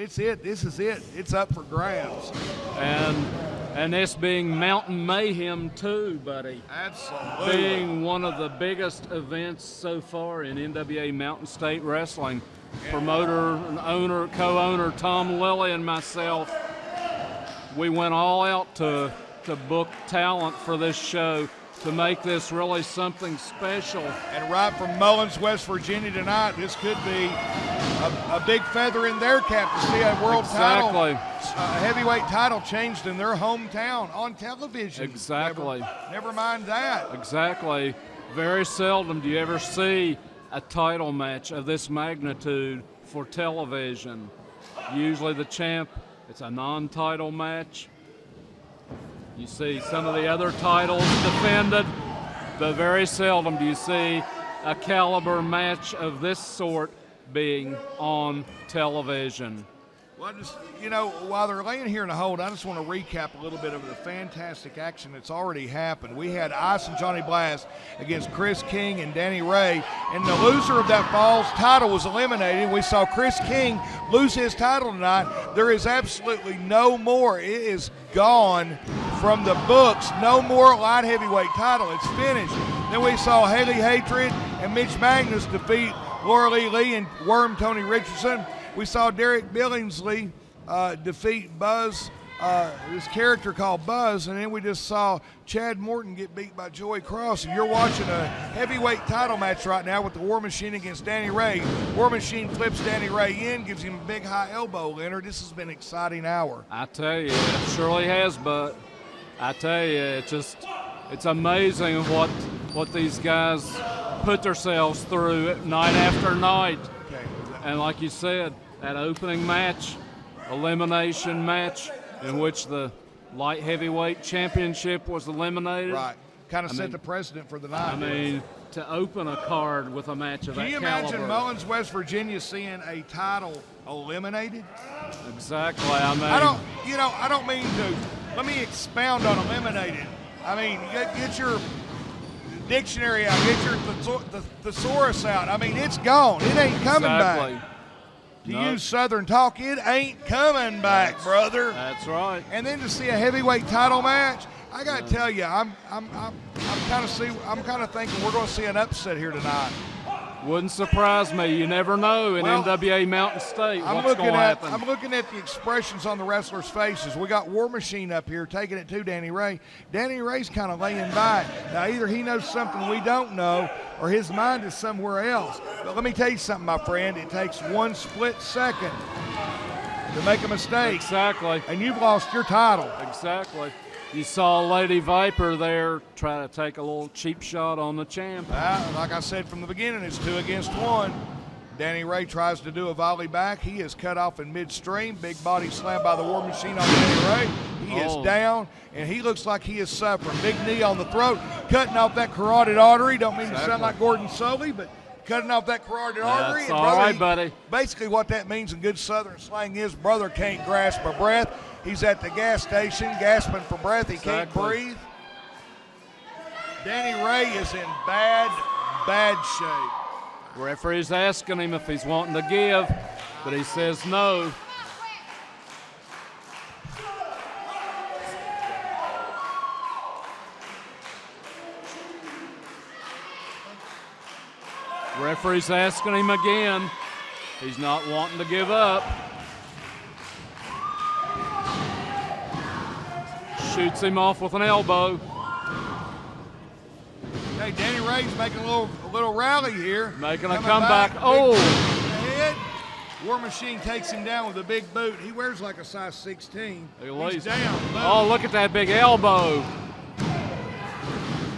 it's it. This is it. It's up for grabs. And this being Mountain Mayhem too, buddy. Absolutely. Being one of the biggest events so far in NWA Mountain State Wrestling. Promoter and owner, co-owner Tom Lilly and myself, we went all out to book talent for this show to make this really something special. And right from Mullins, West Virginia tonight, this could be a big feather in their cap to see a world title, a heavyweight title changed in their hometown on television. Exactly. Never mind that. Exactly. Very seldom do you ever see a title match of this magnitude for television. Usually the champ, it's a non-title match. You see some of the other titles defended, but very seldom do you see a caliber match of this sort being on television. Well, while they're laying here in the hold, I just want to recap a little bit of the fantastic action that's already happened. We had Ice and Johnny Blast against Chris King and Danny Ray, and the loser of that fall's title was eliminated. We saw Chris King lose his title tonight. There is absolutely no more. It is gone from the books. No more light heavyweight title. It's finished. Then we saw Haley Hatred and Mitch Magnus defeat Laura Lee and Worm Tony Richardson. We saw Derek Billingsley defeat Buzz, this character called Buzz, and then we just saw Chad Morton get beat by Joey Cross. And you're watching a heavyweight title match right now with the War Machine against Danny Ray. War Machine flips Danny Ray in, gives him a big high elbow, Leonard. This has been an exciting hour. I tell you, it surely has, but I tell you, it's amazing what these guys put themselves through night after night. Okay. And like you said, that opening match, elimination match, in which the light heavyweight championship was eliminated. Right. Kind of set the precedent for the night. I mean, to open a card with a match of that caliber. Can you imagine Mullins, West Virginia seeing a title eliminated? Exactly. I mean, I don't mean to. Let me expound on eliminated. I mean, get your dictionary out, get your thesaurus out. I mean, it's gone. It ain't coming back. To use Southern talk, it ain't coming back, brother. That's right. And then to see a heavyweight title match, I got to tell you, I'm kind of thinking we're going to see an upset here tonight. Wouldn't surprise me. You never know in NWA Mountain State what's going to happen. I'm looking at the expressions on the wrestlers' faces. We got War Machine up here taking it to Danny Ray. Danny Ray's kind of laying back. Now, either he knows something we don't know or his mind is somewhere else. But let me tell you something, my friend. It takes one split second to make a mistake. Exactly. And you've lost your title. Exactly. You saw Lady Viper there try to take a little cheap shot on the champ. Like I said from the beginning, it's 2 against 1. Danny Ray tries to do a volley back. He is cut off in midstream. Big body slam by the War Machine on Danny Ray. He is down, and he looks like he is suffering. Big knee on the throat, cutting off that carotid artery. Don't mean to sound like Gordon Soley, but cutting off that carotid artery. That's all right, buddy. Basically what that means in good Southern slang is brother can't grasp a breath. He's at the gas station gasping for breath. He can't breathe. Danny Ray is in bad shape. Referee's asking him if he's wanting to give, but he says no. Referee's asking him again. He's not wanting to give up. Shoots him off with an elbow. Hey, Danny Ray's making a little rally here. Making a comeback. Oh! Head. War Machine takes him down with a big boot. He wears like a size 16. He's down. Oh, look at that big elbow.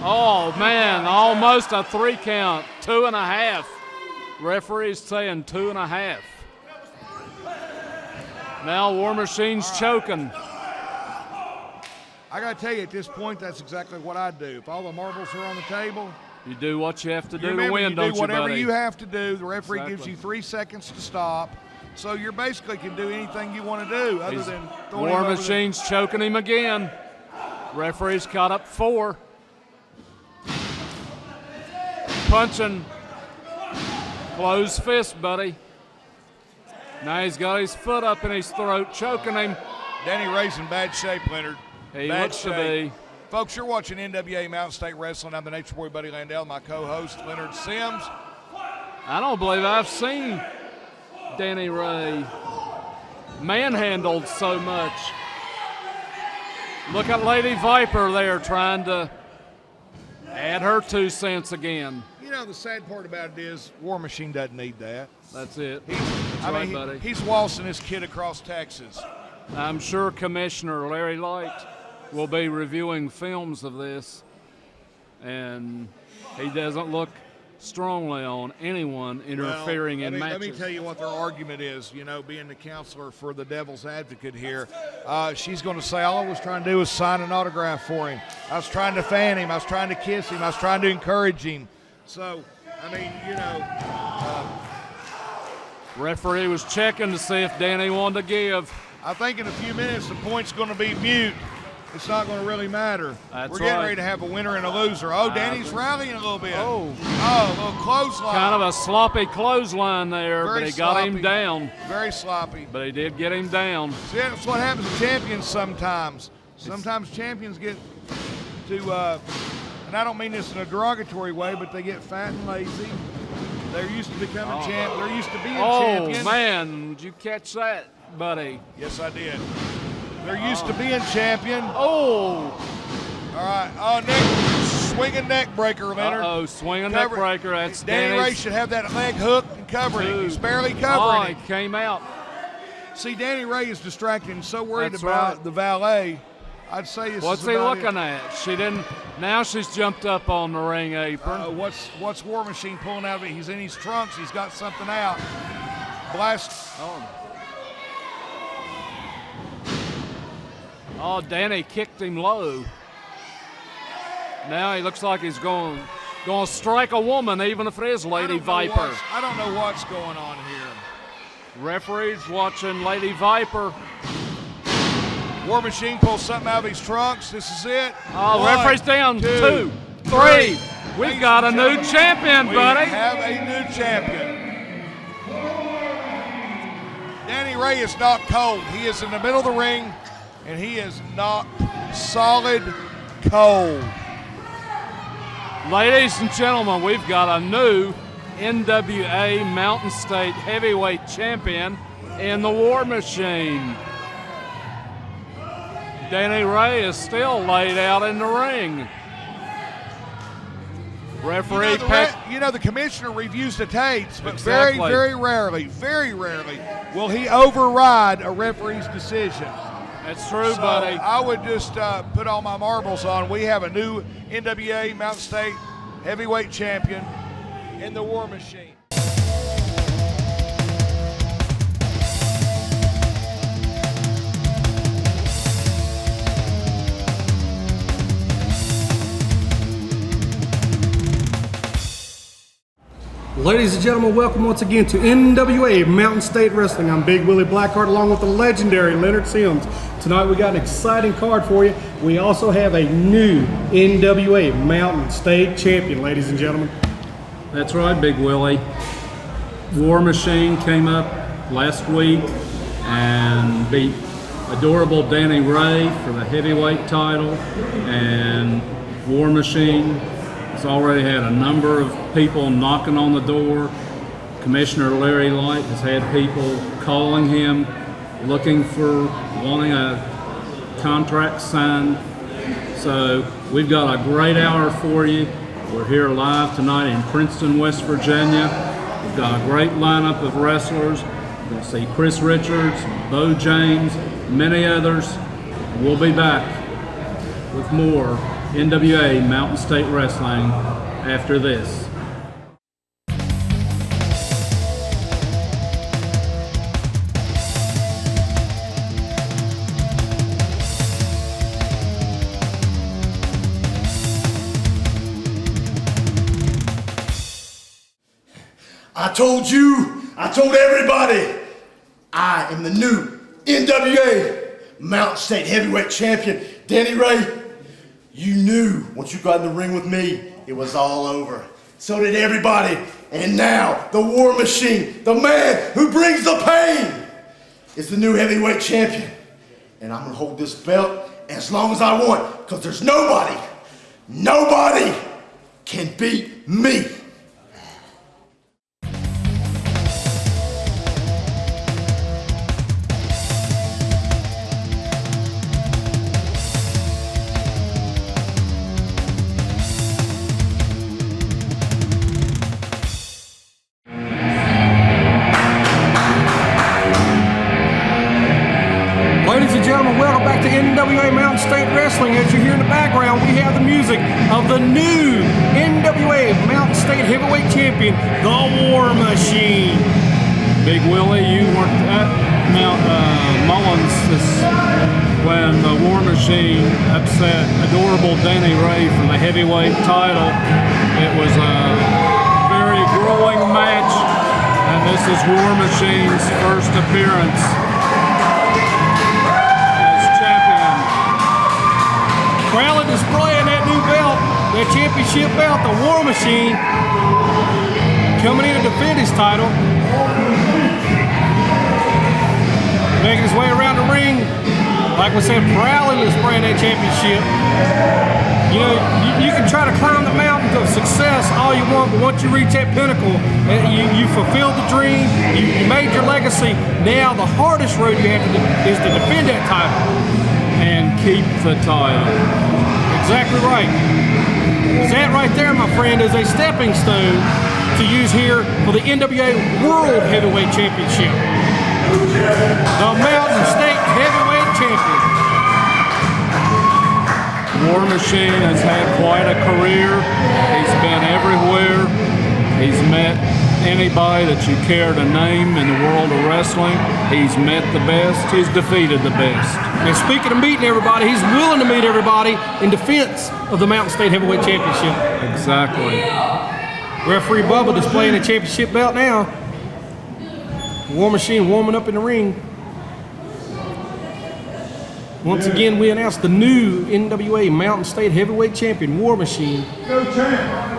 Oh, man, almost a 3 count. 2.5. Referee's saying 2.5. Now War Machine's choking. I got to tell you, at this point, that's exactly what I do. If all the marbles are on the table, you do what you have to do to win, you don't you, buddy? Whatever you have to do. The referee gives you 3 seconds to stop. So you basically can do anything you want to do other than throwing War Machine's choking him again. Referee's caught up 4. Punching. Closed fist, buddy. Now he's got his foot up in his throat, choking him. Danny Ray's in bad shape, Leonard. He bad looks shape. to be. Folks, you're watching NWA Mountain State Wrestling. I'm the Nature Boy Buddy Landell, my co-host Leonard Sims. I don't believe I've seen Danny Ray manhandled so much. Look at Lady Viper there trying to add her 2 cents again. You know, the sad part about it is War Machine doesn't need that. That's it. Buddy. He's waltzing his kid across Texas. I'm sure Commissioner Larry Light will be reviewing films of this, and he doesn't look strongly on anyone interfering in matches. Let me tell you what their argument is, you know, being the counselor for the devil's advocate here. She's going to say, all I was trying to do was sign an autograph for him. I was trying to fan him. I was trying to kiss him. I was trying to encourage him. So, I mean, you know. Referee was checking to see if Danny wanted to give. I think in a few minutes the point's going to be mute. It's not going to really matter. That's We're getting right. ready to have a winner and a loser. Oh, Danny's rallying a little bit. Oh, a little clothesline. kind of a sloppy clothesline there, Very but he got him sloppy. down. Very sloppy. But he did get him down. See, that's what happens to champions sometimes. Sometimes champions get to, and I don't mean this in a derogatory way, but they get fat and lazy. They're used to becoming champ. They're used to being champions. Oh, man, did you catch that, buddy? Yes, I did. They're used to being champion. Oh. All right. Oh, swinging neck breaker, Leonard. Uh-oh, swinging neck breaker. That's Danny Ray should have that leg hooked and covering him. He's barely covering him. He came out. See, Danny Ray is distracted and so worried That's about right. the valet. I'd say this What's is he about looking it. at? She didn't. Now she's jumped up on the ring apron. What's War Machine pulling out of it? He's in his trunks. He's got something out. Blast. Oh, Danny kicked him low. Now he looks like he's going to strike a woman, even if it is Lady Viper. I don't know what's going on here. Referee's watching Lady Viper. War Machine pulls something out of his trunks. This is it. Oh, One, referee's down. 2, 3. We've Ladies got a and new gentlemen, champion, buddy. We have a new champion. Danny Ray is not cold. He is in the middle of the ring, and he is not solid cold. Ladies and gentlemen, we've got a new NWA Mountain State Heavyweight Champion in the War Machine. Danny Ray is still laid out in the ring. Referee the commissioner reviews the tapes, but Exactly. very rarely will he override a referee's decision. That's true, So buddy. I would just put all my marbles on. We have a new NWA Mountain State Heavyweight Champion in the War Machine. Ladies and gentlemen, welcome once again to NWA Mountain State Wrestling. I'm Big Willie Blackheart along with the legendary Leonard Sims. Tonight we got an exciting card for you. We also have a new NWA Mountain State Champion, ladies and gentlemen. That's right, Big Willie. War Machine came up last week and beat adorable Danny Ray for the heavyweight title, and War Machine has already had a number of people knocking on the door. Commissioner Larry Light has had people calling him, looking for wanting a contract signed. So we've got a great hour for you. We're here live tonight in Princeton, West Virginia. We've got a great lineup of wrestlers. We're going to see Chris Richards, Beau James, many others. We'll be back with more NWA Mountain State Wrestling after this. I told everybody, I am the new NWA Mountain State Heavyweight Champion, Danny Ray. You knew once you got in the ring with me, it was all over. So did everybody. And now, the War Machine, the man who brings the pain, is the new heavyweight champion. And I'm gonna hold this belt as long as I want, because there's nobody can beat me. Ladies and gentlemen, welcome back to NWA Mountain State Wrestling. As you hear in the background, we have the music of the new NWA Mountain State Heavyweight Champion, the War Machine. Big Willie, you weren't at Mount Mullins when the War Machine upset adorable Danny Ray for the heavyweight title. It was a very grueling match, and this is War Machine's first appearance. Proudly displaying that new belt, that championship belt, the War Machine, coming in to defend his title. Making his way around the ring, like we said, proudly displaying that championship. You know, you can try to climb the mountains of success all you want, but once you reach that pinnacle, you fulfilled the dream, you made your legacy. Now the hardest road you have to do is to defend that title. And keep the title. Exactly right. That right there, my friend, is a stepping stone to use here for the NWA World Heavyweight Championship. The Mountain State Heavyweight Champion. War Machine has had quite a career. He's been everywhere. He's met anybody that you care to name in the world of wrestling. He's met the best. He's defeated the best. And speaking of meeting everybody, he's willing to meet everybody in defense of the Mountain State Heavyweight Championship. Exactly. Referee Bubba displaying the championship belt now. War Machine warming up in the ring. Once again, we announced the new NWA Mountain State Heavyweight Champion, War Machine. Go champ.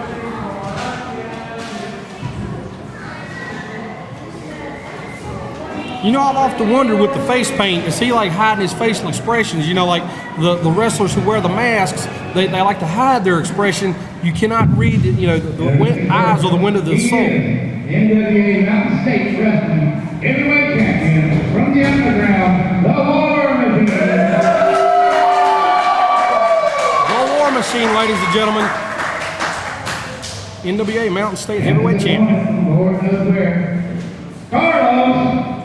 You know, I've often wondered with the face paint, is he like hiding his facial expressions? You know, like the wrestlers who wear the masks, they like to hide their expression. You cannot read, you know, the eyes or the window of the soul. NWA Mountain State Wrestling Heavyweight Champion from the underground, the War Machine. The War Machine, ladies and gentlemen. NWA Mountain State Heavyweight Champion. Lord knows where. Carlos.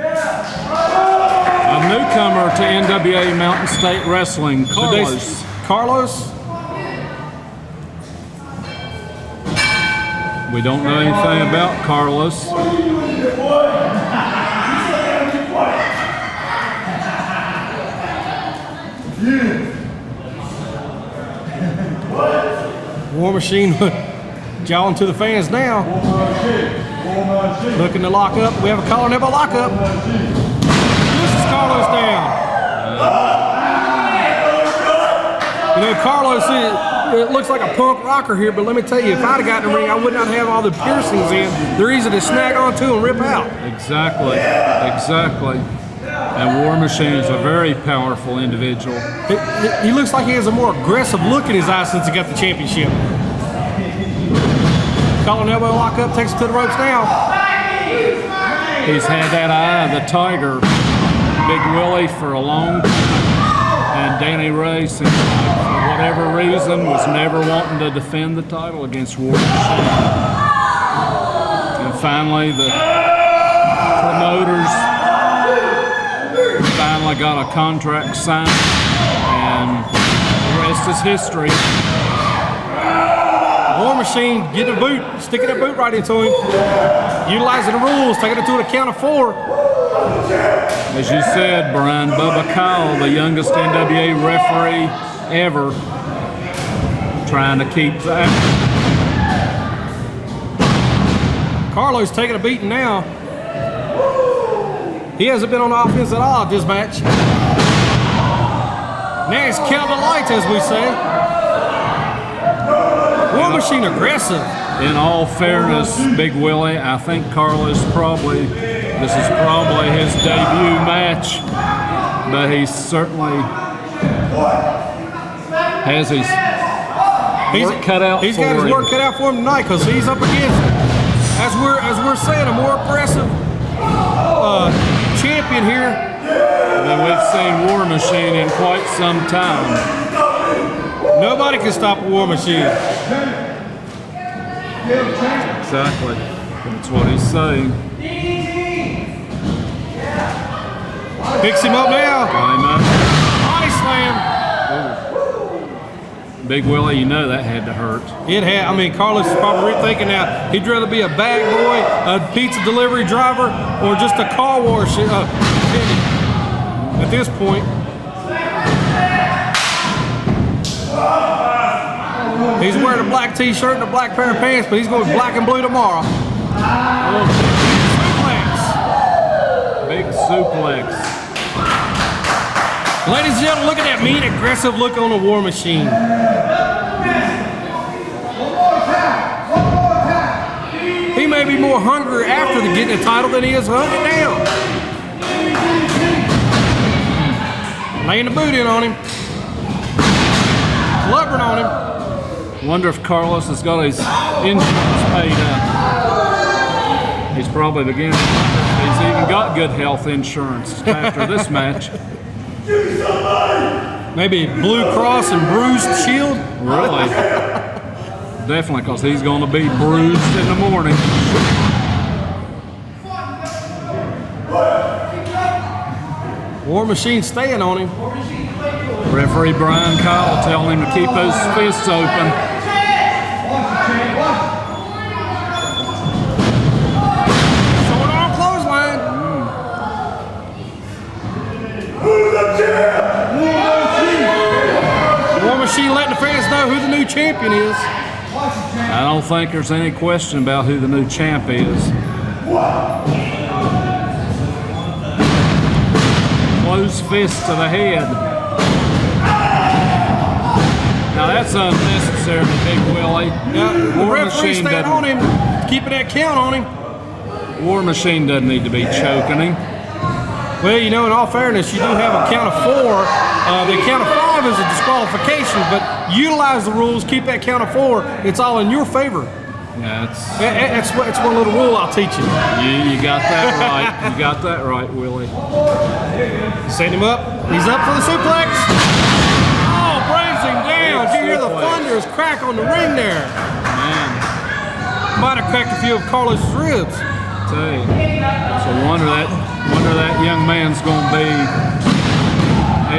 A newcomer to NWA Mountain State Wrestling, Carlos. Carlos? We don't know anything about Carlos. War Machine jawing to the fans now. Looking to lock up. We have a collar and elbow lockup. Pushes Carlos down. You know, Carlos, it looks like a punk rocker here, but let me tell you, if I'd have gotten in the ring, I would not have all the piercings in. They're easy to snag onto and rip out. Exactly. Exactly. And War Machine is a very powerful individual. He looks like he has a more aggressive look in his eyes since he got the championship. Collar and elbow lock up, takes it to the ropes now. He's had that eye of the tiger, Big Willie, for a long time. And Danny Ray, for whatever reason, was never wanting to defend the title against War Machine. And finally, the promoters finally got a contract signed, and the rest is history. War Machine getting a boot, sticking a boot right into him. Utilizing the rules, taking it to a count of 4. As you said, Brian, Bubba Kyle, the youngest NWA referee ever, trying to keep that. Carlos taking a beating now. He hasn't been on offense at all this match. Now he's counting the lights, as we say. War Machine aggressive. In all fairness, Big Willie, I think this is probably his debut match, but he certainly has his work cut out for him. He's got his work cut out for him tonight because he's up against, as we're saying, a more aggressive champion here than we've seen War Machine in quite some time. Nobody can stop a War Machine. Exactly. That's what he's saying. Picks him up now. Got him up. Body slam. Big Willie, you know that had to hurt. It had. I mean, Carlos is probably thinking now he'd rather be a bag boy, a pizza delivery driver, or just a car wash attendant at this point. He's wearing a black t-shirt and a black pair of pants, but he's going to be black and blue tomorrow. Big suplex. Ladies and gentlemen, look at that mean, aggressive look on the War Machine. He may be more hungry after getting the title than he is hunting it down. Laying the boot in on him. Blubbering on him. Wonder if Carlos has got his insurance paid up. He's probably beginning to wonder if he's even got good health insurance after this match. Maybe Blue Cross and Bruised Shield? Really? Definitely, because he's going to be bruised in the morning. War Machine staying on him. Referee Brian Kyle telling him to keep those fists open. Short arm clothesline. War Machine letting the fans know who the new champion is. I don't think there's any question about who the new champ is. Close fist to the head. Now that's unnecessary, Big Willie. Yeah, the referee staying on him, keeping that count on him. War Machine doesn't need to be choking him. Well, you know, in all fairness, you do have a count of 4. The count of 5 is a disqualification, but utilize the rules, keep that count of 4. It's all in your favor. Yeah, it's one little rule I'll teach you. You got that right. You got that right, Willie. Set him up. He's up for the suplex. Oh, brings him down. Did you hear the thunderous crack on the ring there? Man. Might have cracked a few of Carlos' ribs. Tell you. So wonder that young man's going to be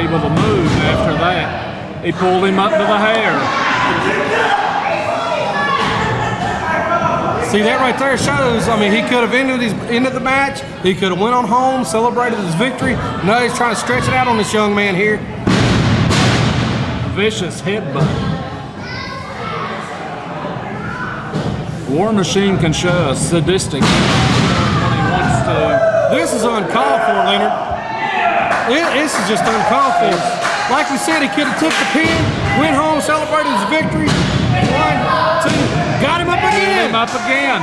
able to move after that. He pulled him up to the hair. See, that right there shows, I mean, he could have ended the match. He could have went on home, celebrated his victory. Now he's trying to stretch it out on this young man here. Vicious headbutt. War Machine can show a sadistic when he wants to. This is uncalled for, Leonard. This is just uncalled for. Like we said, he could have took the pin, went home, celebrated his victory. 1, 2, got him up again. Him up again.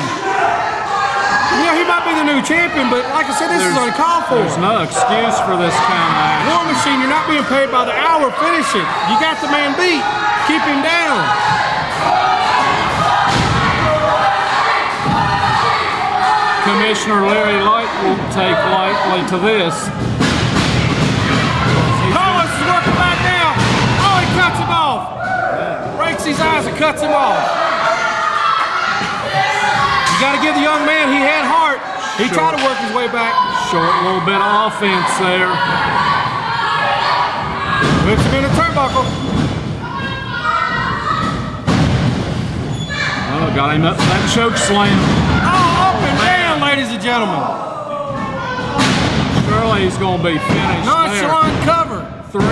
Yeah, he might be the new champion, but like I said, this is uncalled for. There's no excuse for this kind of action. War Machine, you're not being paid by the hour. Finish it. You got the man beat. Keep him down. Commissioner Larry Light won't take lightly to this. Carlos is working back now. Oh, he cuts him off. Breaks his eyes and cuts him off. You got to give the young man, he had heart. He tried to work his way back. Short little bit of offense there. Whips him in a turnbuckle. Oh, got him up to that choke slam. Oh, up and down, ladies and gentlemen. Surely he's going to be finished Nonchalant there. cover. 3.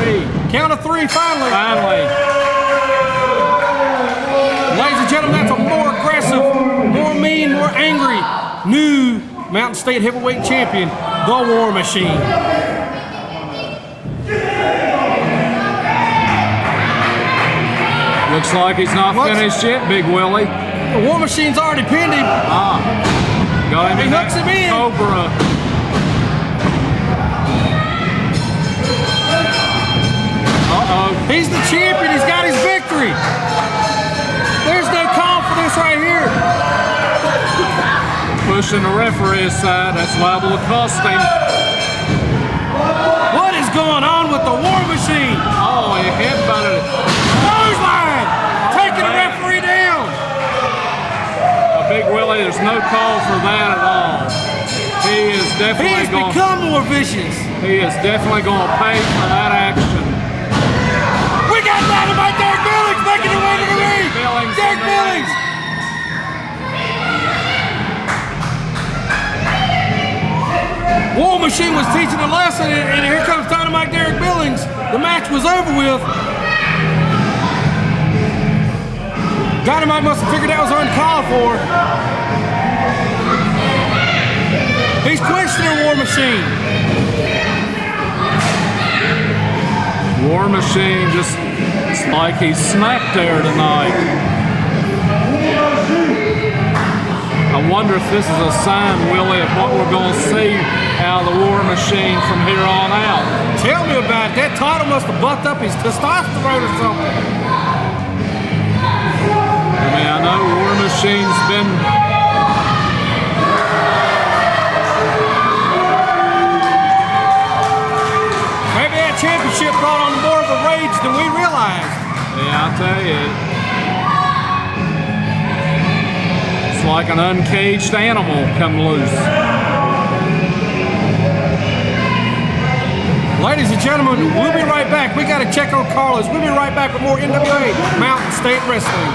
Count of 3 finally. Finally. Ladies and gentlemen, that's a more aggressive, more mean, more angry, new Mountain State Heavyweight Champion, the War Machine. Looks Looks like he's not finished yet, Big Willie. The War Machine's already pinned him. Got him He hooks him in. Cobra. He's the champion. He's got his victory. There's no call for this right here. Pushing the referee aside. That's liable to cost him. What is going on with the War Machine? Oh, he headbutted it. Clothesline! Taking the referee down. Big Willie, there's no call for that at all. He is definitely He's become more vicious. He is definitely going to pay for that action. We got Dynamite Derek Billings making the way to the ring. Derek Billings. War Machine was teaching a lesson, and here comes Dynamite Derek Billings. The match was over with. Dynamite must have figured that was uncalled for. He's questioning War Machine. War Machine just, it's like he's snapped there tonight. I wonder if this is a sign, Willie, of what we're going to see out of the War Machine from here on out. Tell me about it. That title must have bucked up his testosterone or something. I mean, I know War Machine's been... Maybe that championship brought on more of a rage than we realized. Yeah, I'll tell you. It's like an uncaged animal come loose. Ladies and gentlemen, we'll be right back. We got to check on Carlos. We'll be right back with more NWA Mountain State Wrestling.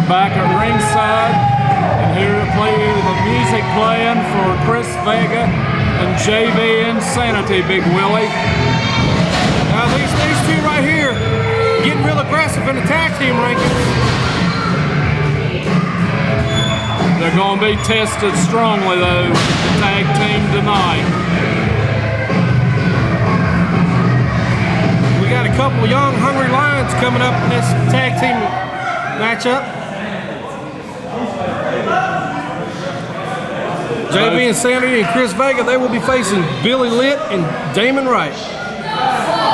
Back at ringside, and here to play the music playing for Chris Vega and JV Insanity, Big Willie. Now these two right here getting real aggressive in the tag team rankings. They're going to be tested strongly though, the tag team tonight. We got a couple of young, hungry lions coming up in this tag team matchup. JV Insanity and Chris Vega, they will be facing Billy Litt and Damon Rite.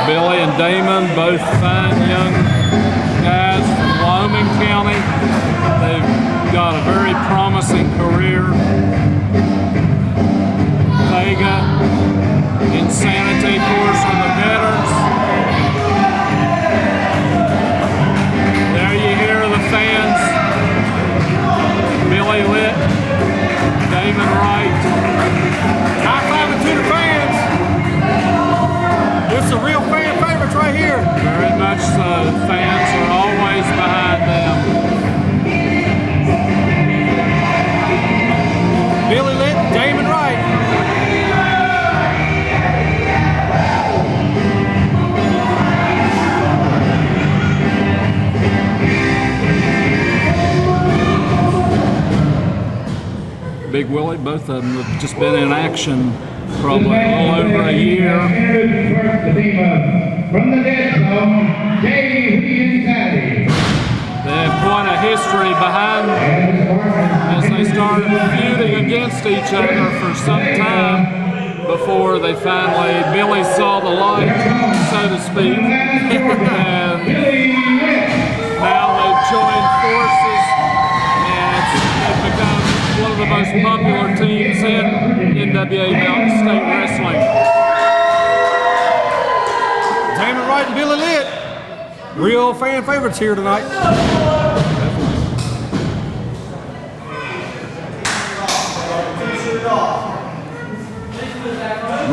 Billy and Damon, both fine young guys from Wyoming County. They've got a very promising career. Vega, Insanity, of course, are the veterans. There you hear the fans. Billy Litt, Damon Rite. High fiving to the fans. It's a real fan favorites right here. Very much so. Fans are always behind them. Billy Litt, Damon Rite. Big Willie, both of them have just been in action probably a little over a year. From the dead zone, JV Insanity. They have quite a history behind them as they started feuding against each other for some time before they finally, Billy saw the light, so to speak, and now they've joined forces and they've become one of the most popular teams in NWA Mountain State Wrestling. Damon Rite and Billy Litt, real fan favorites here tonight.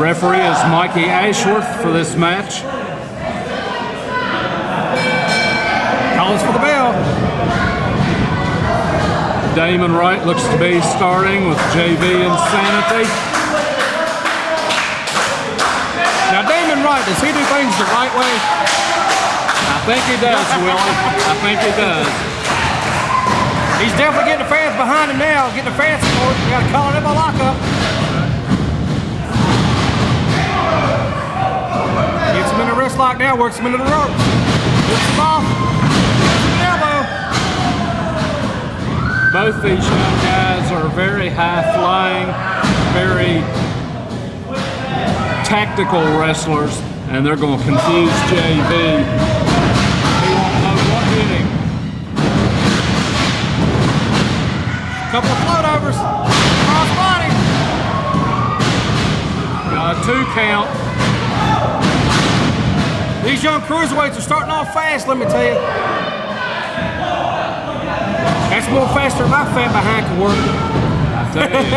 Referee is Mikey Ashworth for this match. Calls for the bell. Damon Rite looks to be starting with JV Insanity. Now Damon Rite, does he do things the right way? I think he does, Willie. I think he does. He's definitely getting the fans behind him now, getting the fans support. We got to call him a lockup. Gets him in the wrist lock now, works him into the ropes. Gets him off. Elbow. Both these young guys are very high-flying, very tactical wrestlers, and they're going to confuse JV. He won't know what hit him. Couple of floatovers. Cross body. Got a 2 count. These young cruiserweights are starting off fast, let me tell you. That's more faster than my fat behind can work. I tell you.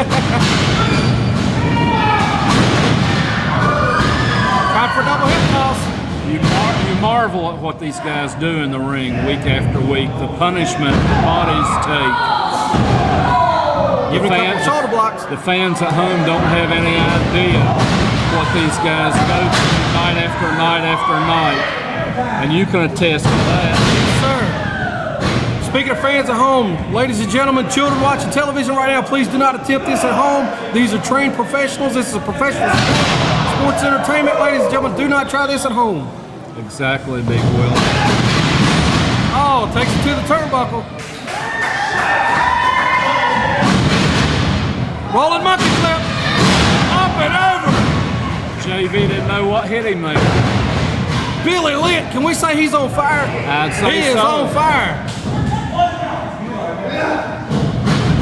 Time for a double hip toss. You marvel at what these guys do in the ring week after week. The punishment the bodies take. Give me a couple of shoulder blocks. The fans at home don't have any idea what these guys go through night after night after night. And you can attest to that. Yes, sir. Speaking of fans at home, ladies and gentlemen, children watching television right now, please do not attempt this at home. These are trained professionals. This is a professional sports entertainment. Ladies and gentlemen, do not try this at home. Exactly, Big Will. Oh, takes it to the turnbuckle. Rolling monkey flip. Up and over. JV didn't know what hit him there. Billy Lit, can we say he's on fire? I'd say he is on fire.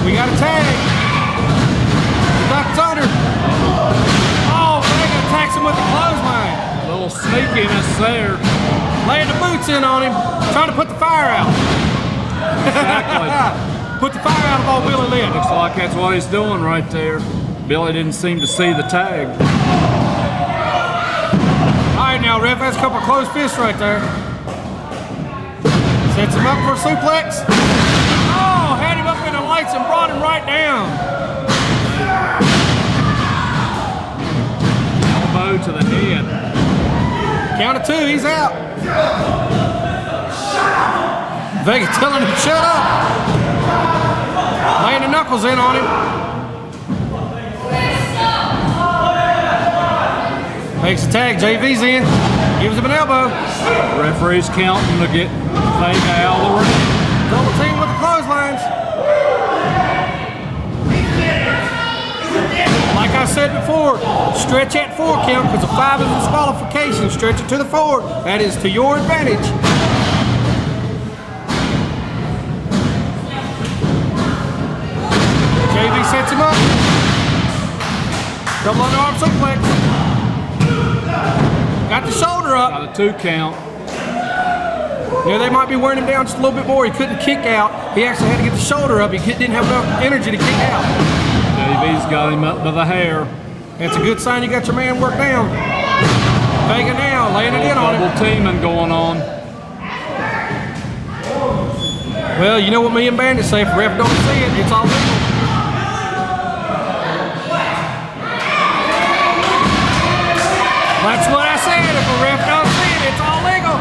We got a tag. The Doc's under. Oh, Vega attacks him with the clothesline. A little sneakiness there. Laying the boots in on him, trying to put the fire out. Exactly. Put the fire out of old Billy Lit. Looks like that's what he's doing right there. Billy didn't seem to see the tag. All right, now, ref, that's a couple of closed fists right there. Sets him up for a suplex. Oh, had him up in the lights and brought him right down. Elbow to the head. Count of 2, he's out. Vega telling him to shut up. Laying the knuckles in on him. Makes a tag, JV's in. Gives him an elbow. Referee's counting to get Vega out of the ring. Double team with the clotheslines. Like I said before, stretch at 4 count because a 5 is disqualification. Stretch it to the 4. That is to your advantage. JV sets him up. Double underarm suplex. Got the shoulder up. Got a 2 count. Yeah, they might be wearing him down just a little bit more. He couldn't kick out. He actually had to get the shoulder up. He didn't have enough energy to kick out. JV's got him up by the hair. That's a good sign you got your man worked down. Vega now, laying it in on him. Double teaming going on. Well, you know what me and Bandit say, if the ref don't see it, it's all legal. That's what I said, if a ref don't see it, it's all legal.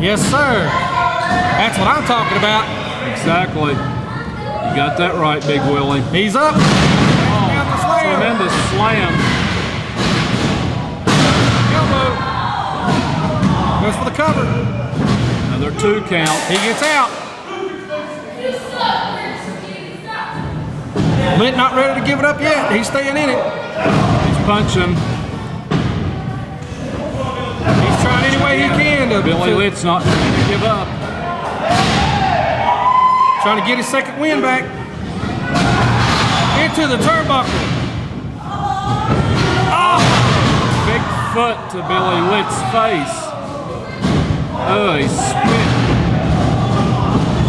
Yes, sir. That's what I'm talking about. Exactly. You got that right, Big Willie. He's up. Oh, Got the slam. tremendous slam. Elbow. Goes for the cover. Another 2 count. He gets out. Lit not ready to give it up yet. He's staying in it. He's punching. He's trying any way he can to Billy Litt's not trying to give up. trying to get his second win back. Into the turnbuckle. Oh! Big foot to Billy Litt's face. Oh, he spit.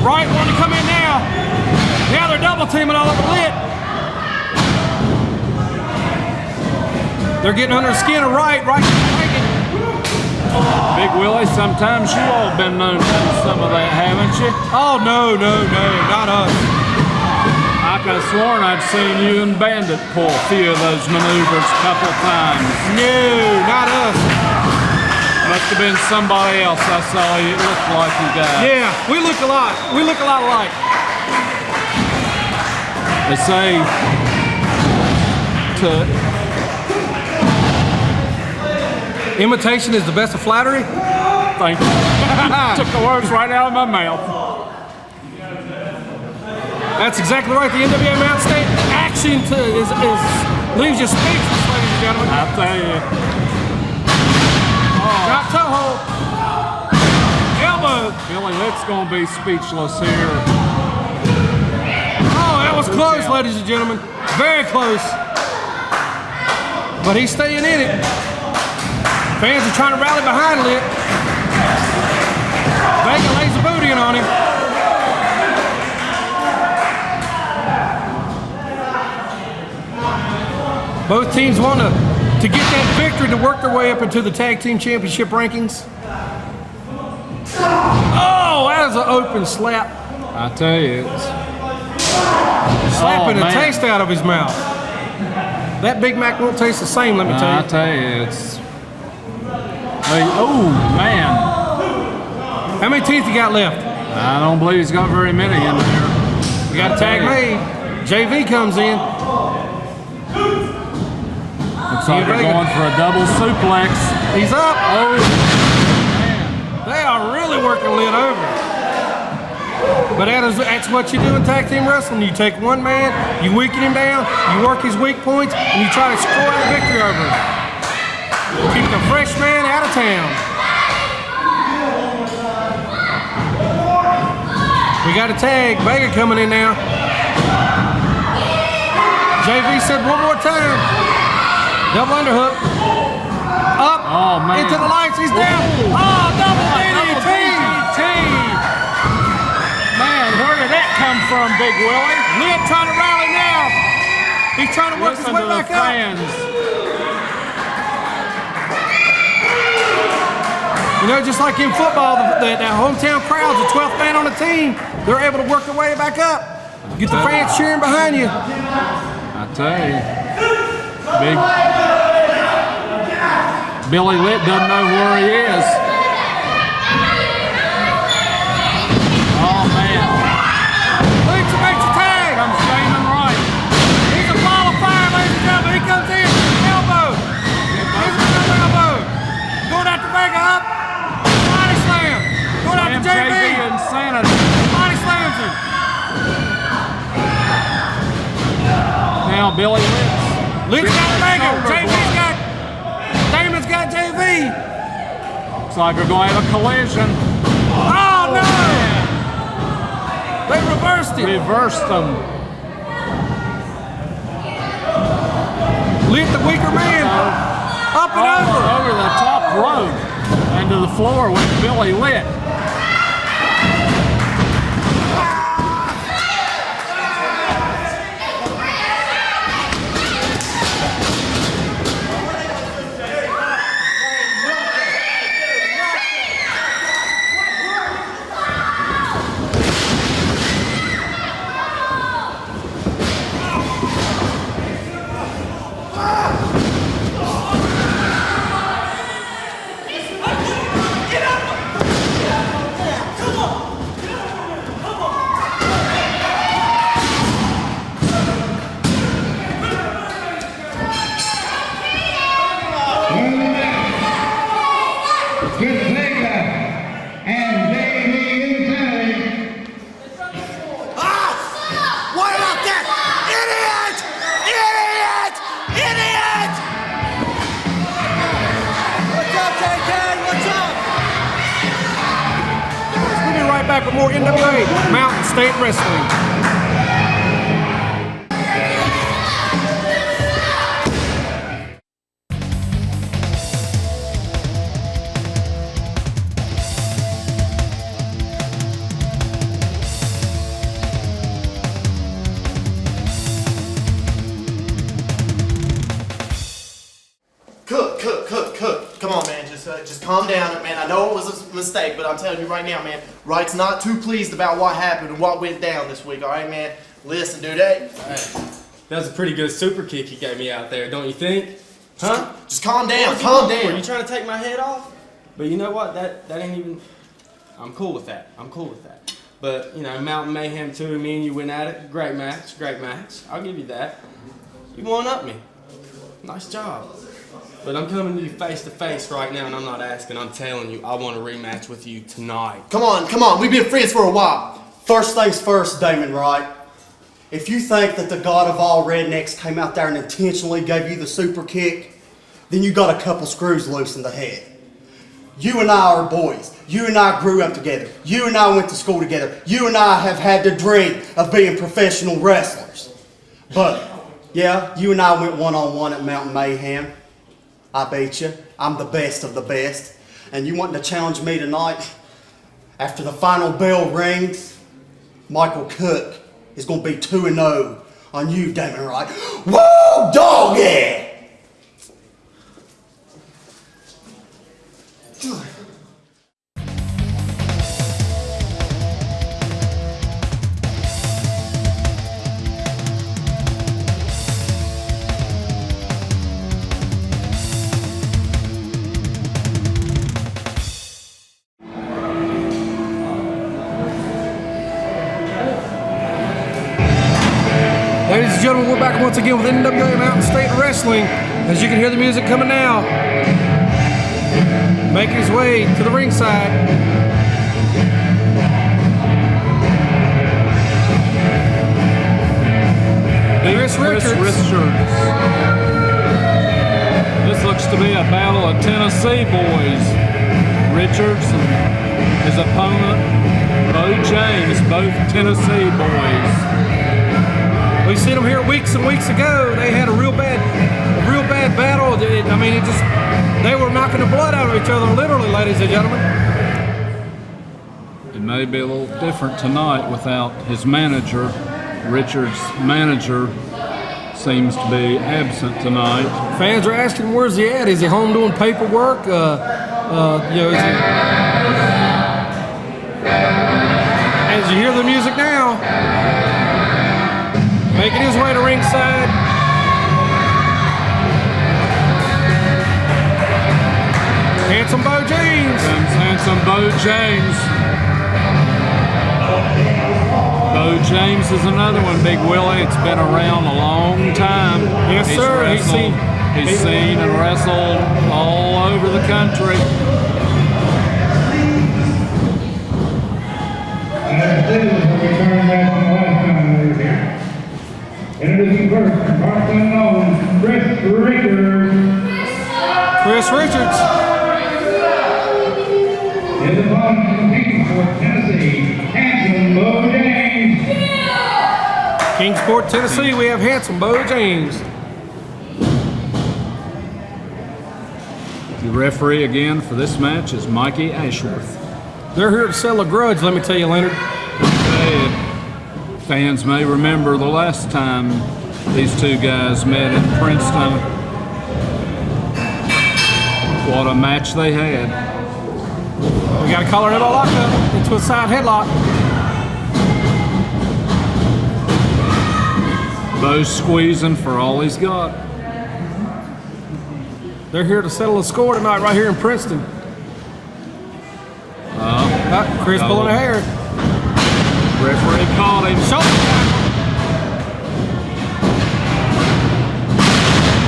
Rite wanting to come in now. Now they're double teaming all over Lit. They're getting under the skin of Rite. Rite can take it. Big Willie, sometimes you all been known to do some of that, haven't you? Oh, no, not us. I could have sworn I'd seen you and Bandit pull a few of those maneuvers a couple times. No, not us. Must have been somebody else I saw you. It looked like you guys. Yeah, we look a lot. We look a lot alike. They say imitation is the best of flattery. Thank you. Took the words right out of my mouth. That's exactly right. The NWA Mountain State action leaves you speechless, ladies and gentlemen. I tell you. Drop toe hold. Elbow. Billy Litt's gonna be speechless here. Oh, that was close, ladies and gentlemen. Very close. But he's staying in it. Fans are trying to rally behind Litt. Vega lays the boot in on him. Both teams want to get that victory to work their way up into the tag team championship rankings. Oh, that is an open slap. I tell you, it's Slapping the taste out of his mouth. That Big Mac won't taste the same, let me tell you. I tell you, it's. Oh man! How many teeth you got left? I don't believe he's got very many in there. We got a tag made. JV comes in. Looks like they're going for a double suplex. He's up. Oh, man. They are really working Litt over. But that's what you do in tag team wrestling. You take one man, you weaken him down, you work his weak points, and you try to score out a victory over him. Keep the fresh man out of town. We got a tag. Vega coming in now. JV said one more time. Double underhook. Up. Oh, man. Into the lights. He's down. Oh, double DDT. Man, where did that come from, Big Willie? Litt trying to rally now. He's trying to work his way back up. You know, just like in football, that hometown crowd's the 12th man on the team. They're able to work their way back up. Get the fans cheering behind you. I tell you, Billy Litt doesn't know where he is. Oh man! Litt makes a tag. Comes Damon Rite. He's a ball of fire, ladies and gentlemen. He comes in. Elbow. Here's another elbow. Going after Vega up. Body slam. Going after JV. Insanity. Body slams him. Now Billy Litt's got Vega. JV's got. Damon's got JV. Looks like we're going to have a collision. Oh no! They reversed it. Reversed them. Litt, the weaker man. Up and over. Over the top rope. And to the floor with Billy Litt. What about that? Idiot! Idiot! Idiot! What's up, JK? What's up? We'll be right back with more NWA Mountain State Wrestling. Cook, come on, man. Just calm down, man. I know it was a mistake, but I'm telling you right now, man. Rite's not too pleased about what happened and what went down this week. All right, man. Listen, dude. Hey, That was a pretty good super kick you gave me out there, don't you think? huh? Just calm down. Calm down. Are you trying to take my head off? But you know what? That ain't even. I'm cool with that. I'm cool with that. But you know, Mountain Mayhem 2, me and you went at it. Great match. Great match. I'll give you that. You won up me. Nice job. But I'm coming to you face to face right now, and I'm not asking. I'm telling you, I want a rematch with you tonight. Come on. We've been friends for a while. First things first, Damon, Rite. If you think that the god of all rednecks came out there and intentionally gave you the super kick, then you got a couple screws loose in the head. You and I are boys. You and I grew up together. You and I went to school together. You and I have had the dream of being professional wrestlers. But, yeah, you and I went one-on-one at Mountain Mayhem. I beat you. I'm the best of the best. And you want to challenge me tonight? After the final bell rings, Michael Cook is going to be 2-0 on you, Damon Rite. Woo, doggy! Ladies and gentlemen, we're back once again with NWA Mountain State Wrestling. As you can hear the music coming now, making his way to the ringside. Chris Richards. This looks to be a battle of Tennessee boys. Richards and his opponent, Beau James, both Tennessee boys. We seen them here weeks and weeks ago. They had a real bad battle. They were knocking the blood out of each other, literally, ladies and gentlemen. It may be a little different tonight without his manager. Richards' manager seems to be absent tonight. Fans are asking, where's he at? Is he home doing paperwork? Is he... As you hear the music now, making his way to ringside. Handsome Beau James. Handsome Beau James. Beau James is another one, Big Willie. It's been around a long time. Yes, sir. He's seen and wrestled all over the country. This is a return back from the last time we were here. Introducing first, from Parkland known, Chris Richards. Chris Richards. His opponent from Kingsport, Tennessee, handsome Beau James. Kingsport, Tennessee, we have handsome Beau James. The referee again for this match is Mikey Ashworth. They're here to sell a grudge, let me tell you, Leonard. Fans may remember the last time these two guys met in Princeton. What a match they had. We got a collar elbow lockup into a side headlock. Beau squeezing for all he's got. They're here to settle a score tonight right here in Princeton. Chris pulling a hair. Referee called him.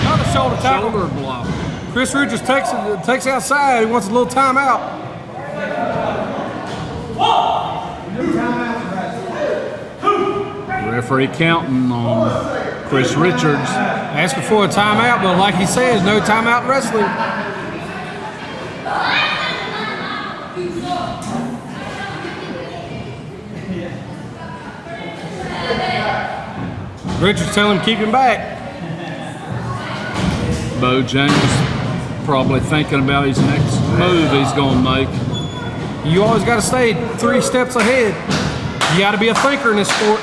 Another shoulder tackle. Shoulder block. Chris Richards takes outside. He wants a little timeout. Referee counting on Chris Richards. Asking for a timeout, but like he says, no timeout in wrestling. Richards telling him keep him back. Beau James probably thinking about his next move he's going to make. You always got to stay 3 steps ahead. You got to be a thinker in this sport.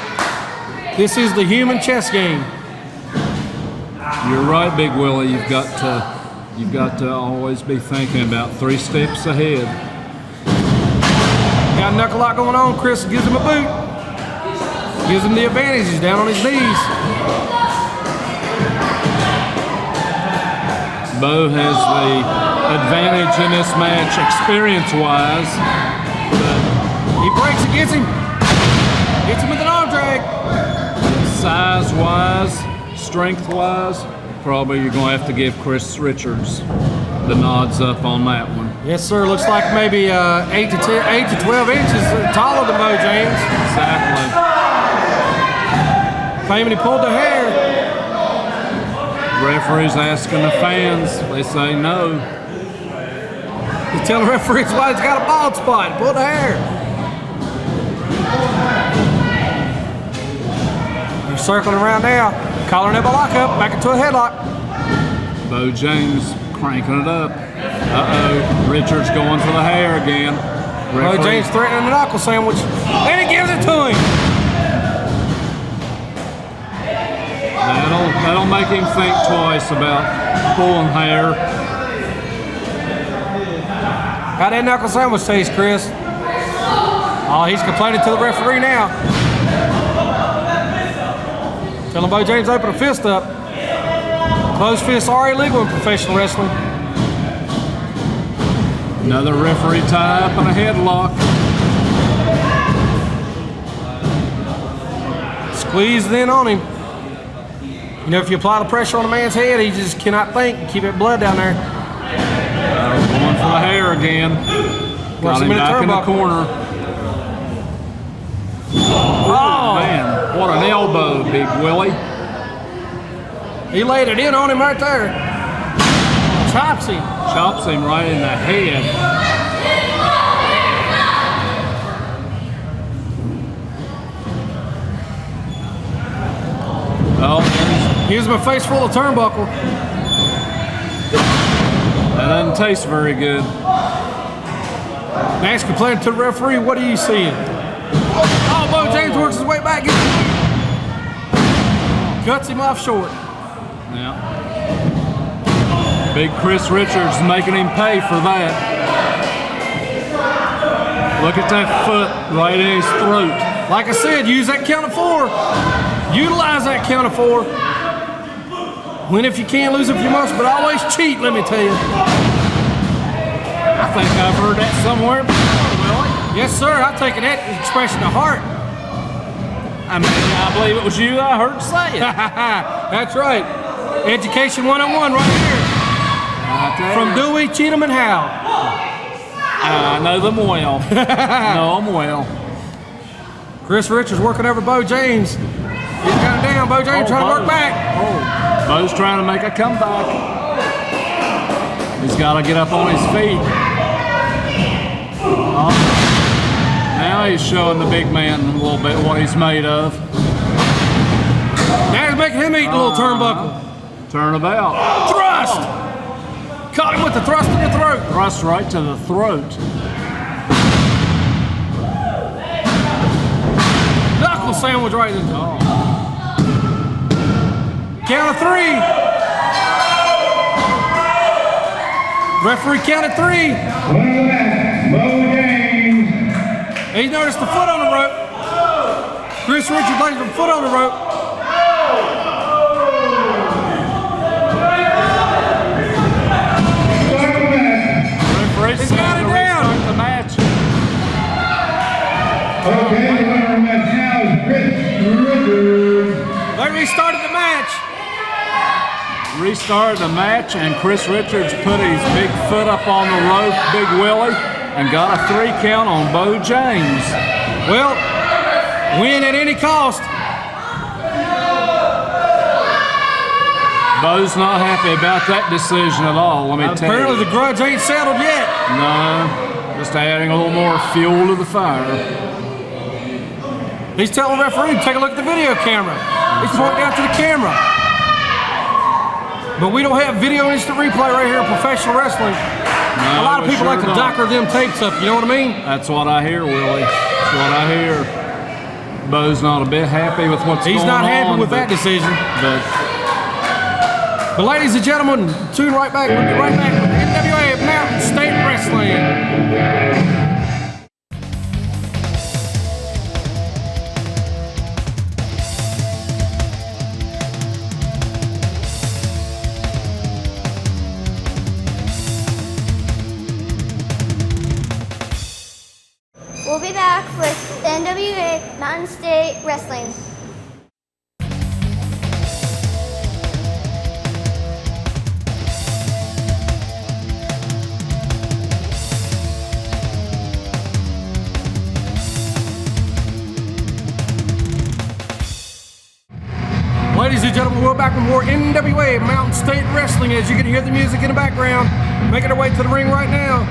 This is the human chess game. You're right, Big Willie. You've got to You've got to always be thinking about 3 steps ahead. Got a knuckle lock going on. Chris gives him a boot. Gives him the advantage. He's down on his knees. Beau has the advantage in this match experience-wise. He breaks against him. Hits him with an arm drag. Size-wise, strength-wise, probably you're going to have to give Chris Richards the nods up on that one. Yes, sir. Looks like maybe 8 to 12 inches taller than Beau James. Exactly. Claiming he pulled the hair. Referee's asking the fans. They say no. He's telling the referees why he's got a bald spot. Pull the hair. He's circling around now. Collar and elbow lock up. Back into a headlock. Beau James cranking it up. Uh-oh. Richards going for the hair again. Beau James threatening the knuckle sandwich. And he gives it to him. That'll make him think twice about pulling hair. How that knuckle sandwich taste, Chris? Oh, he's complaining to the referee now. Telling Beau James to open a fist up. Closed fists are illegal in professional wrestling. Another referee tie up and a headlock. Squeezed in on him. You know, if you apply the pressure on a man's head, he just cannot think and keep that blood down there. Going for the hair again. Got him back in the corner. Oh, man. What an elbow, Big Willie. He laid it in on him right there. Chops him. Chops him right in the head. Oh, gives him a face full of turnbuckle. That doesn't taste very good. Max complaining to the referee, what are you seeing? Oh, Beau James works his way back. Cuts him off short. Yeah. Big Chris Richards making him pay for that. Look at that foot right in his throat. Like I said, use that count of 4. Utilize that count of 4. Win if you can, lose if you must, but always cheat, let me tell you. I think I've heard that somewhere before, Yes, sir. I've taken that expression to heart. I mean, I believe it was you I heard say it. That's right. Education 101 right here. From Dewey, Cheatham, and Howe. I know them well. Know them well. Chris Richards working over Beau James. He's got him down. Beau James trying to work back. Beau's trying to make a comeback. He's got to get up on his feet. Oh. Now he's showing the big man a little bit what he's made of. Now he's making him eat a little turnbuckle. Turnabout. Thrust! Caught him with the thrust in the throat. Thrust right to the throat. Knuckle sandwich right in the Count of 3. Referee counted 3. Beau James. He noticed the foot on the rope. Chris Richards lays the foot on the rope. He's got it down. The match. Okay, the winner of the match now is Chris Richards. They restarted the match. Restarted the match, and Chris Richards put his big foot up on the rope, Big Willie, and got a 3 count on Beau James. Well, win at any cost. Beau's not happy about that decision at all, let me tell you. Apparently the grudge ain't settled yet. No, just adding a little more fuel to the fire. He's telling the referee to take a look at the video camera. He's pointing down to the camera. But we don't have video instant replay right here in professional wrestling. No, a lot of people like to doctor them tapes up, you know what I mean? That's what I hear, Willie. That's what I hear. Beau's not a bit happy with what's going on. He's not happy with that decision. But But ladies and gentlemen, tune right back. We'll be right back with NWA Mountain State Wrestling. We'll be back with NWA Mountain State Wrestling. Ladies and gentlemen, we're back with more NWA Mountain State Wrestling. As you can hear the music in the background, making our way to the ring right now,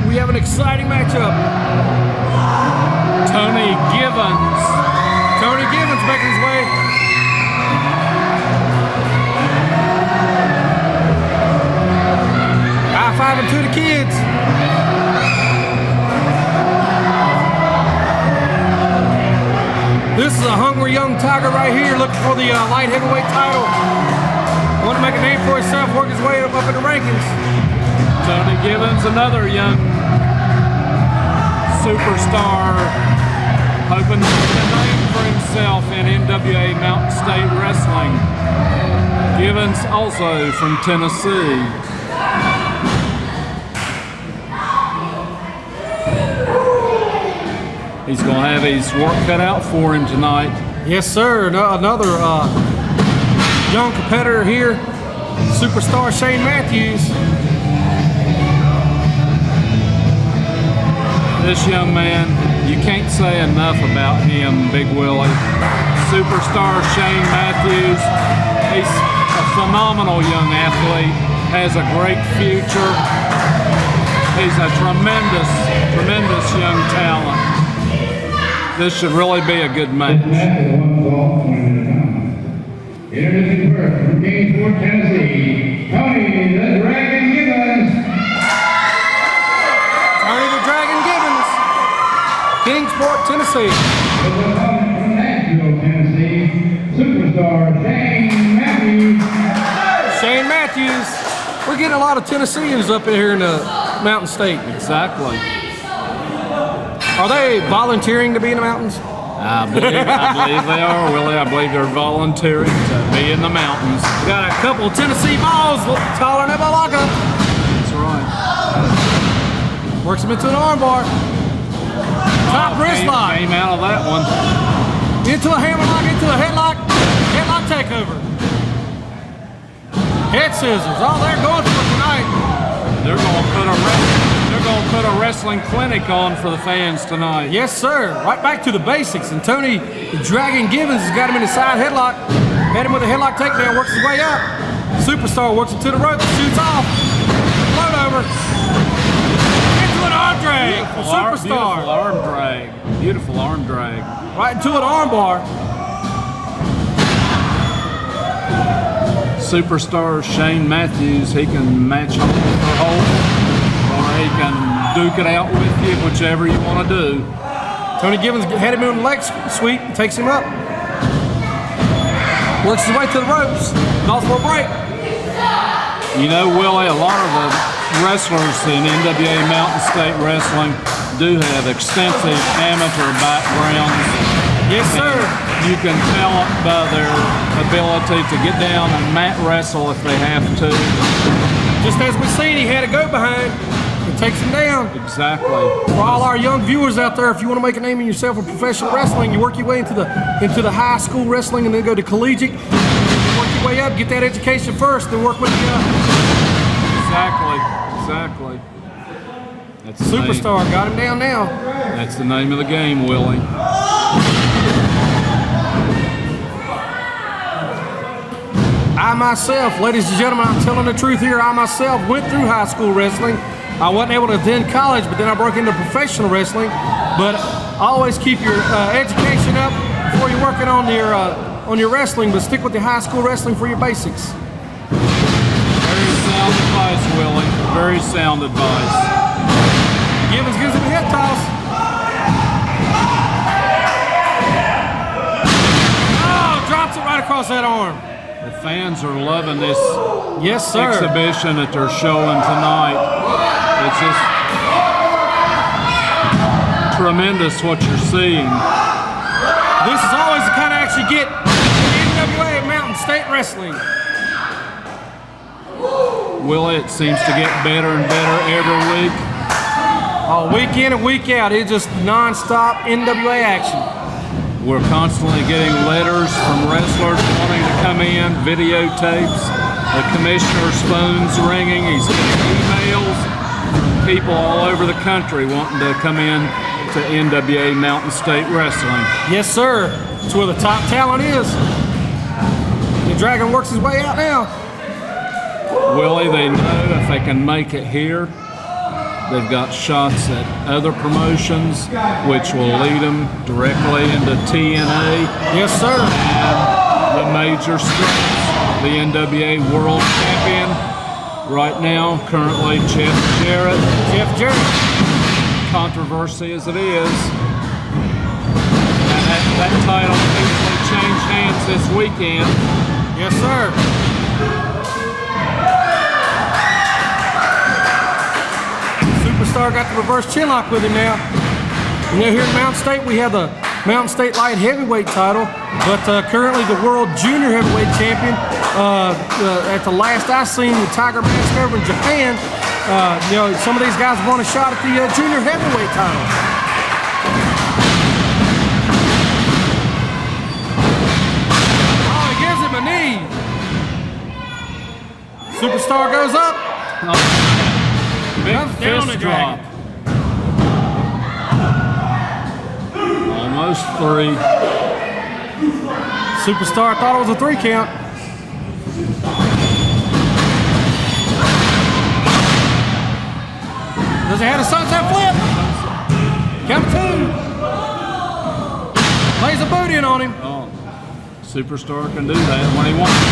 we have an exciting matchup. Tony Givens. Tony Givens making his way. High-fiving to the kids. This is a hungry young tiger right here looking for the light heavyweight title. Want to make a name for himself, work his way up in the rankings. Tony Givens, another young superstar, hoping to make a name for himself in NWA Mountain State Wrestling. Givens also from Tennessee. He's going to have his work cut out for him tonight. Yes, sir. Another young competitor here, superstar Shane Matthews. This young man, you can't say enough about him, Big Willie. Superstar Shane Matthews. He's a phenomenal young athlete, has a great future. He's a tremendous, tremendous young talent. This should really be a good match. Introducing first from Kingsport, Tennessee, Tony the Dragon Givens. Tony the Dragon Givens, Kingsport, Tennessee. From Nashville, Tennessee, superstar Shane Matthews. Shane Matthews. We're getting a lot of Tennesseans up in here in the Mountain State. Exactly. Are they volunteering to be in the mountains? I believe they are, Willie. I believe they're volunteering to be in the mountains. Got a couple of Tennessee balls taller than Balaka. That's right. Works him into an armbar. Top wrist lock. Came out of that one. Into a hammerlock, into a headlock. Headlock takeover. Head scissors. Oh, they're going for it tonight. They're going to put a wrestling clinic on for the fans tonight. Yes, sir. Right back to the basics. And Tony the Dragon Givens has got him in the side headlock. Had him with a headlock takedown, works his way up. Superstar works him to the rope, shoots off. Float over. Into an arm drag. Superstar. Beautiful arm drag. Beautiful arm drag. Right into an arm bar. Superstar Shane Matthews, he can match hold for hold, or he can duke it out with you, whichever you want to do. Tony Givens had him in the leg sweep and takes him up. Works his way to the ropes, calls for a break. You know, Willie, a lot of the wrestlers in NWA Mountain State Wrestling do have extensive amateur backgrounds. Yes, sir. You can tell by their ability to get down and mat wrestle if they have to. Just as we seen, he had a go behind. It takes him down. Exactly. For all our young viewers out there, if you want to make a name of yourself in professional wrestling, you work your way into the high school wrestling and then go to collegiate. You work your way up, get that education first, then work with the Exactly. That's the superstar. Got him down now. That's the name of the game, Willie. I myself, ladies and gentlemen, I'm telling the truth here, I myself went through high school wrestling. I wasn't able to attend college, but then I broke into professional wrestling. But always keep your education up before you're working on your wrestling, but stick with the high school wrestling for your basics. Very sound advice, Willie. Very sound advice. Givens gives him a head toss. Oh, drops it right across that arm. The fans are loving this Yes, sir. exhibition that they're showing tonight. It's just tremendous what you're seeing. This is always the kind of action you get in NWA at Mountain State Wrestling. Willie, it seems to get better and better every week. Oh, week in and week out, it's just non-stop NWA action. We're constantly getting letters from wrestlers wanting to come in, videotapes, the commissioner's phone's ringing, he's getting emails from people all over the country wanting to come in to NWA Mountain State Wrestling. Yes, sir. It's where the top talent is. The Dragon works his way out now. Willie, they know if they can make it here, they've got shots at other promotions, which will lead them directly into TNA. Yes, sir. And the major strengths, the NWA World Champion. Right now, currently Jeff Jarrett. Controversy as it is. And that title will easily change hands this weekend. Yes, sir. Superstar got the reverse chin lock with him now. You know, here at Mountain State, we have the Mountain State Light Heavyweight title, but currently the World Junior Heavyweight Champion. At the last I seen the Tiger Mask over in Japan, you know, some of these guys won a shot at the Junior Heavyweight title. Oh, he gives him a knee. Superstar goes up. Big Down fist the drop. Dragon. Almost 3. Superstar thought it was a 3 count. Does he have a sunset flip? Count 2. Lays a boot in on him. Oh, Superstar can do that when he wants to.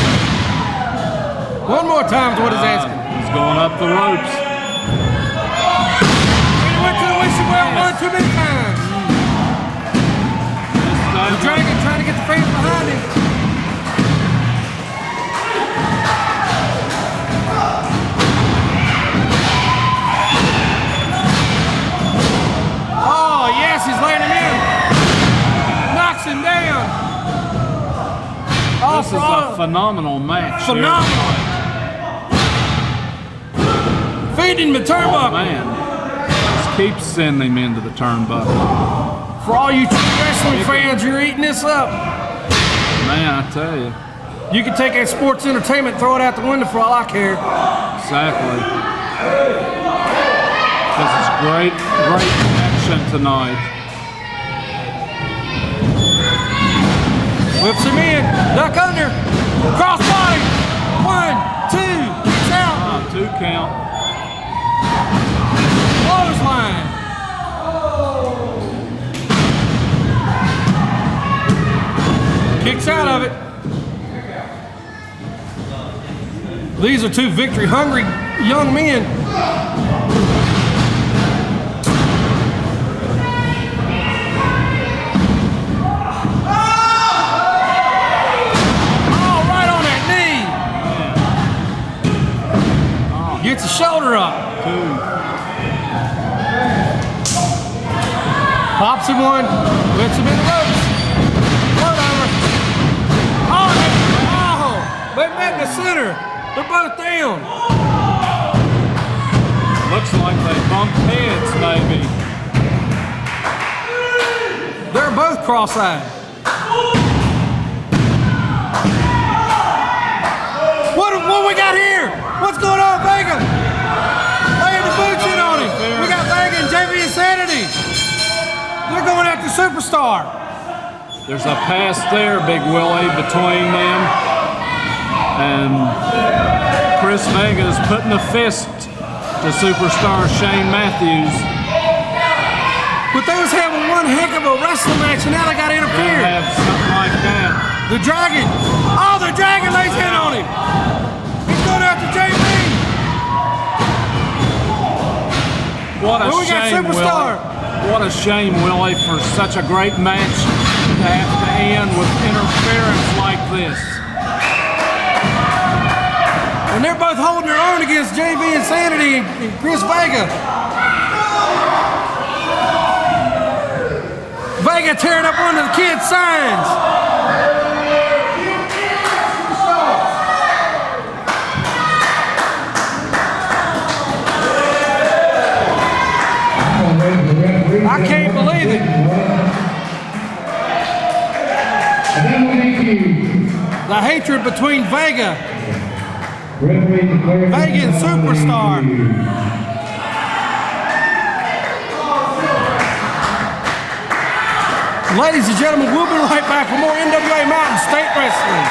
One more time is what he's asking. He's going up the ropes. He went to the wishing well one too many times. The Dragon trying to get the fans behind him. Oh, yes, he's laying him in. Knocks him down. Oh, This is a phenomenal match. phenomenal. Feeding the turnbuckle. Man, just keep sending him into the turnbuckle. For all you true wrestling fans, you're eating this up. Man, I tell you. You can take that sports entertainment, throw it out the window for all I care. Exactly. This is great action tonight. Whips him in, duck under, cross body. 1, 2, kicks out. 2 count. Clothesline. Kicks out of it. These are 2 victory-hungry young men. Oh, right on that knee. Gets the shoulder up. 2. Pops him one, whips him in the ropes. Float over. Oh, they met in the center. They're both down. Looks like they bumped heads, maybe. They're both cross-eyed. What we got here? What's going on, Vega? Laying the boots in on him. We got Vega and JV Insanity. They're going after Superstar. There's a pass there, Big Willie, between them. And Chris Vega's putting a fist to Superstar Shane Matthews. But they was having one heck of a wrestling match, and now they got They interfered. have something like that. The Dragon. Oh, the Dragon lays in on him. He's going after JV. What a Well, we got shame, Superstar. Willie. What a shame, Willie, for such a great match to have to end with interference like this. And they're both holding their own against JV Insanity and Chris Vega. Vega tearing up one of the kids' signs. I can't believe it. The hatred between Vega and Superstar. Ladies and gentlemen, we'll be right back for more NWA Mountain State Wrestling.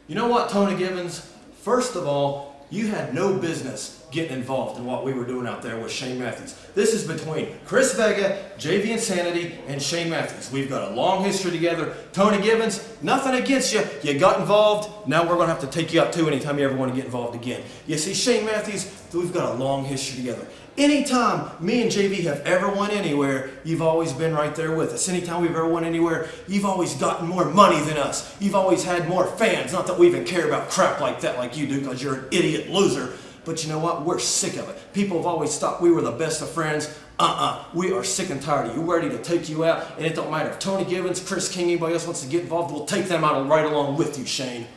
You know what, Tony Givens? First of all, you had no business getting involved in what we were doing out there with Shane Matthews. This is between Chris Vega, JV Insanity, and Shane Matthews. We've got a long history together. Tony Givens, nothing against you. You got involved. Now we're going to have to take you out too anytime you ever want to get involved again. You see, Shane Matthews, we've got a long history together. Anytime me and JV have ever went anywhere, you've always been right there with us. Anytime we've ever went anywhere, you've always gotten more money than us. You've always had more fans. Not that we even care about crap like that like you do, because you're an idiot loser. But you know what? We're sick of it. People have always thought we were the best of friends. We are sick and tired of you. We're ready to take you out, and it don't matter if Tony Givens, Chris King, anybody else wants to get involved, we'll take them out right along with you, Shane.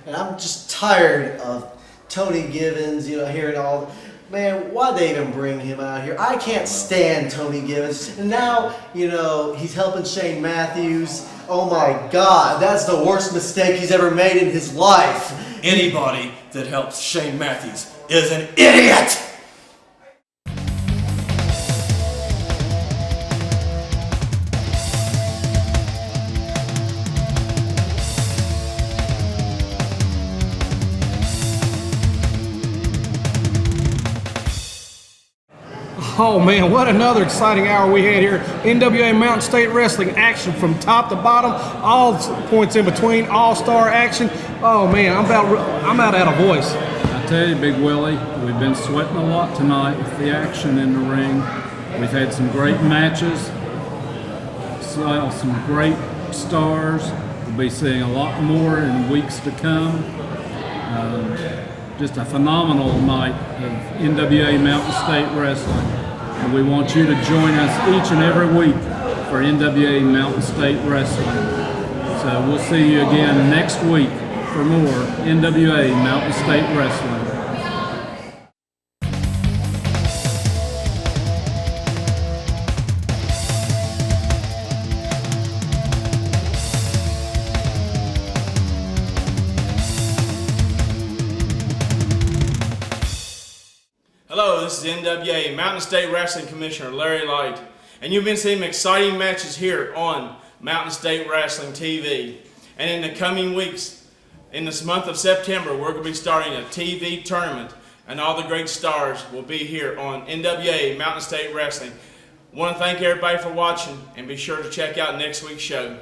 And I'm just tired of Tony Givens, hearing all... Man, why'd they even bring him out here? I can't stand Tony Givens. And now, he's helping Shane Matthews. Oh my God, that's the worst mistake he's ever made in his life. Anybody that helps Shane Matthews is an idiot! Oh man, what another exciting hour we had here. NWA Mountain State Wrestling action from top to bottom, all points in between, all-star action. Oh man, I'm out of voice. I tell you, Big Willie, we've been sweating a lot tonight with the action in the ring. We've had some great matches, saw some great stars. We'll be seeing a lot more in weeks to come. Just a phenomenal night of NWA Mountain State Wrestling. And we want you to join us each and every week for NWA Mountain State Wrestling. So we'll see you again next week for more NWA Mountain State Wrestling. Hello, this is NWA Mountain State Wrestling Commissioner Larry Rite, and you've been seeing exciting matches here on Mountain State Wrestling TV. And in the coming weeks, in this month of September, we're going to be starting a TV tournament, and all the great stars will be here on NWA Mountain State Wrestling. I want to thank everybody for watching, and be sure to check out next week's show.